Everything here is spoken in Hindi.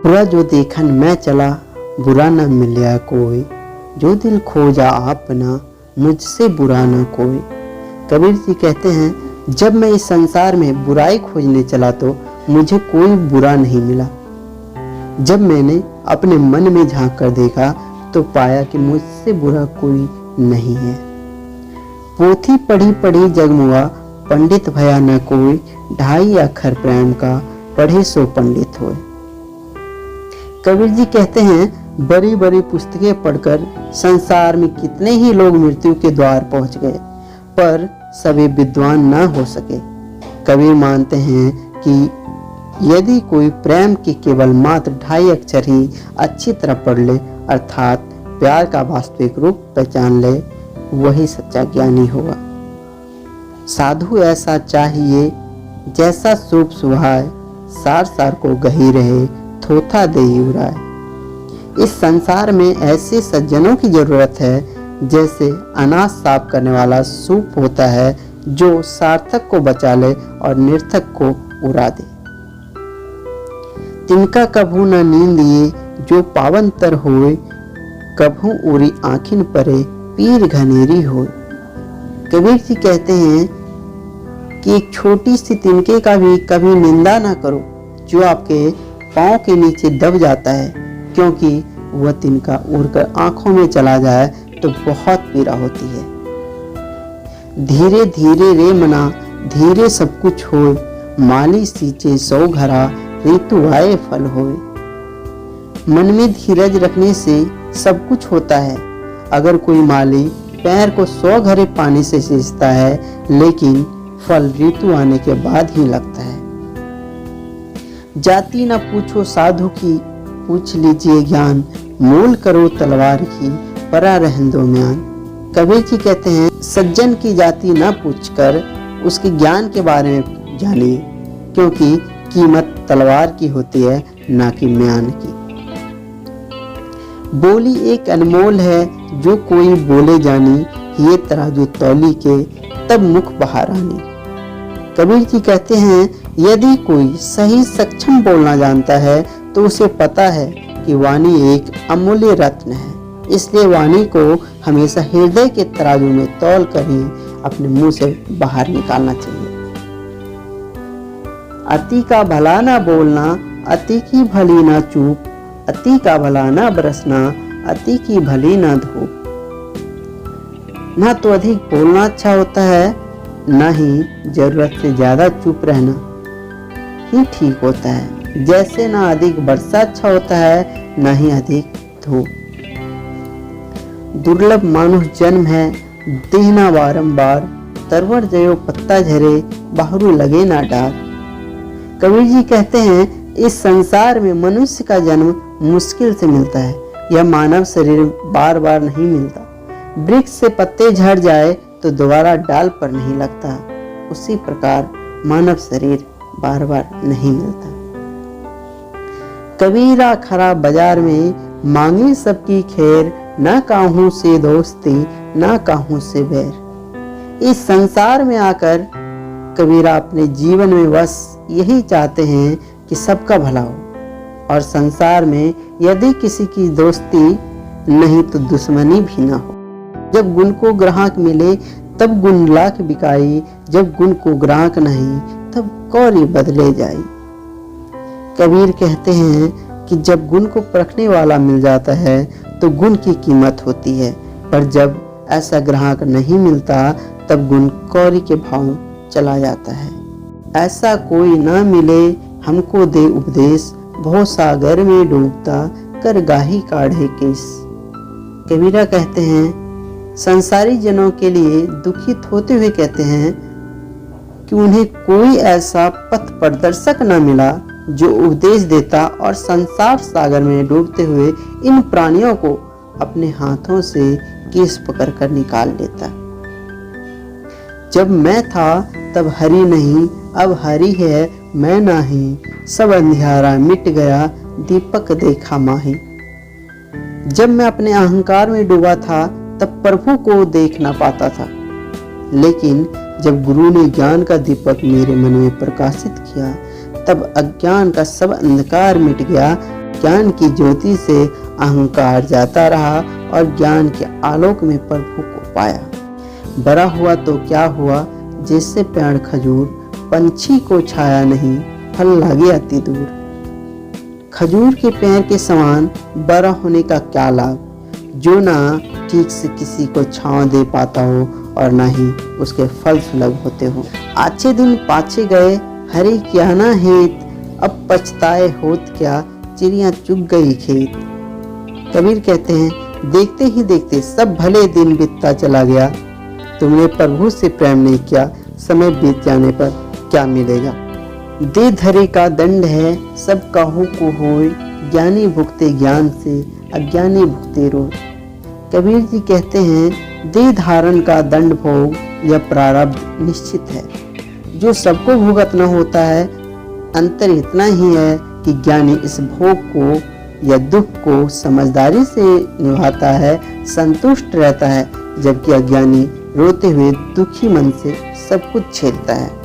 बुरा जो देखन मैं चला, बुरा न मिलया कोई, जो दिल खोजा आपना, मुझसे बुरा न कोई। कबीर जी कहते हैं, जब मैं इस संसार में बुराई खोजने चला तो मुझे कोई बुरा नहीं मिला। जब मैंने अपने मन में झांक कर देखा तो पाया कि मुझसे बुरा कोई नहीं है। पोथी पढ़ी पढ़ी जगमुआ, पंडित भया न कोई, 2.5 अक्षर प्रेम का, पढ़े सो पंडित होए। कबीर जी कहते हैं, बड़ी बड़ी पुस्तकें पढ़कर संसार में कितने ही लोग मृत्यु के द्वार पहुंच गए, पर सभी विद्वान न हो सके। कबीर मानते हैं कि यदि कोई प्रेम के केवल मात्र 2.5 अक्षर ही अच्छी तरह पढ़ ले, अर्थात प्यार का वास्तविक रूप पहचान ले, वही सच्चा ज्ञानी होगा। साधु ऐसा चाहिए जैसा शुभ सुहाए, सार सार को गही रहे, थोथा दे उड़ाए। इस संसार में ऐसे सज्जनों की जरूरत है जैसे अनाज साफ करने वाला सूप होता है, जो सार्थक को बचा ले और निर्थक को उड़ा दे। तिनका कभू न नींद ये, जो पावन तर होए, कभू उरी आँखिन परे, पीर घनेरी होए। कबीर जी कहते हैं कि एक छोटी सी तिनके का भी कभी निंदा ना करो, जो आपके पाँव के नीचे दब जाता है, क्योंकि वह तिनका उड़कर आंखों में चला जाए तो बहुत पीड़ा होती है। धीरे धीरे रे मना, धीरे सब कुछ होए, माली सींचे 100 घरा, ऋतु आए फल होए। मन में धीरज रखने से सब कुछ होता है। अगर कोई माली पैर को 100 घड़े पानी से सींचता है, लेकिन फल ऋतु आने के बाद ही लगता है। जाति न पूछो साधु की, पूछ लीजिए ज्ञान, मोल करो तलवार की, परा रहन दो म्यान। कबीर जी कहते हैं, सज्जन की जाति न पूछकर उसके ज्ञान के बारे में जानिए, क्योंकि कीमत तलवार की होती है, ना कि म्यान की। बोली एक अनमोल है, जो कोई बोले जानी, ये तराजू तौली के, तब मुख बाहर आनी। कबीर जी कहते हैं, यदि कोई सही सक्षम बोलना जानता है तो उसे पता है कि वाणी एक अमूल्य रत्न है, इसलिए वाणी को हमेशा हृदय के तराजू में तौल कर ही अपने मुंह से बाहर निकालना चाहिए। अति का भला ना बोलना, अति की भली ना चूप, अति का भला ना बरसना, अति की भली ना धूप। ना तो अधिक बोलना अच्छा होता है, ना ही जरूरत से ज्यादा चुप रहना ही ठीक होता है। जैसे ना अधिक वर्षा अच्छा होता है, ना ही अधिक धूप। दुर्लभ मानुष जन्म है, देहना बारंबार, तरवर जयो पत्ता झरे, बाहरू लगे ना डार। कबीर जी कहते हैं, इस संसार में मनुष्य का जन्म मुश्किल से मिलता है। यह मानव शरीर बार बार नहीं मिलता। वृक्ष से पत्ते झड़ जाए तो दोबारा डाल पर नहीं लगता, उसी प्रकार मानव शरीर बार बार नहीं मिलता। कबीरा खरा बाजार में, मांगे सबकी खैर, ना काहू से दोस्ती, ना काहू से बैर। इस संसार में आकर कबीरा अपने जीवन में बस यही चाहते हैं कि सबका भला हो, और संसार में यदि किसी की दोस्ती नहीं तो दुश्मनी भी ना हो। जब गुण को ग्राहक मिले तब गुण लाख बिकाई, जब गुण को ग्राहक नहीं तब कौड़ी बदले जाई। कबीर कहते हैं कि जब गुण को परखने वाला मिल जाता है तो गुण की कीमत होती है, पर जब ऐसा ग्राहक नहीं मिलता तब गुण कौड़ी के भाव चला जाता है। ऐसा कोई ना मिले हमको दे उपदेश, भव सागर में डूबता, कर गाही काढ़े केस। कबीरा कहते हैं, संसारी जनों के लिए दुखित होते हुए कहते हैं कि उन्हें कोई ऐसा पथ प्रदर्शक न मिला जो उपदेश देता और संसार सागर में डूबते हुए इन प्राणियों को अपने हाथों से केस पकड़कर निकाल लेता। जब मैं था तब हरि नहीं, अब हरि है मैं नाही, सब अंधियारा मिट गया, दीपक देखा माही। जब मैं अपने अहंकार में डूबा था तब प्रभु को देख ना पाता था, लेकिन जब गुरु ने ज्ञान का दीपक मेरे मन में प्रकाशित किया तब अज्ञान का सब अंधकार मिट गया। ज्ञान की ज्योति से अहंकार जाता रहा और ज्ञान के आलोक में प्रभु को पाया। बड़ा हुआ तो क्या हुआ, जैसे पेड़ खजूर, पंछी को छाया नहीं, फल लागे अति दूर। खजूर के पेड़ के समान बड़ा होने का क्या लाभ, जो ना ठीक से किसी को छांव दे पाता हो और ना ही उसके फल सुलभ होते हो। अच्छे दिन पाछे गए, हरे क्या ना हेत, अब पछताए होत क्या, चिड़िया चुग गई खेत। कबीर कहते हैं, देखते ही देखते सब भले दिन बीतता चला गया। तुमने प्रभु से प्रेम नहीं किया, समय बीत जाने पर क्या मिलेगा। दे धरे का दंड है, सब काहू को होए, ज्ञानी भुगते ज्ञान से, अज्ञानी भुगते रोज। कबीर जी कहते हैं, दे धारण का दंड भोग यह प्रारब्ध निश्चित है, जो सबको भुगतना होता है। अंतर इतना ही है कि ज्ञानी इस भोग को या दुख को समझदारी से निभाता है, संतुष्ट रहता है, जबकि अज्ञानी रोते हुए दुखी मन से सब कुछ झेलता है।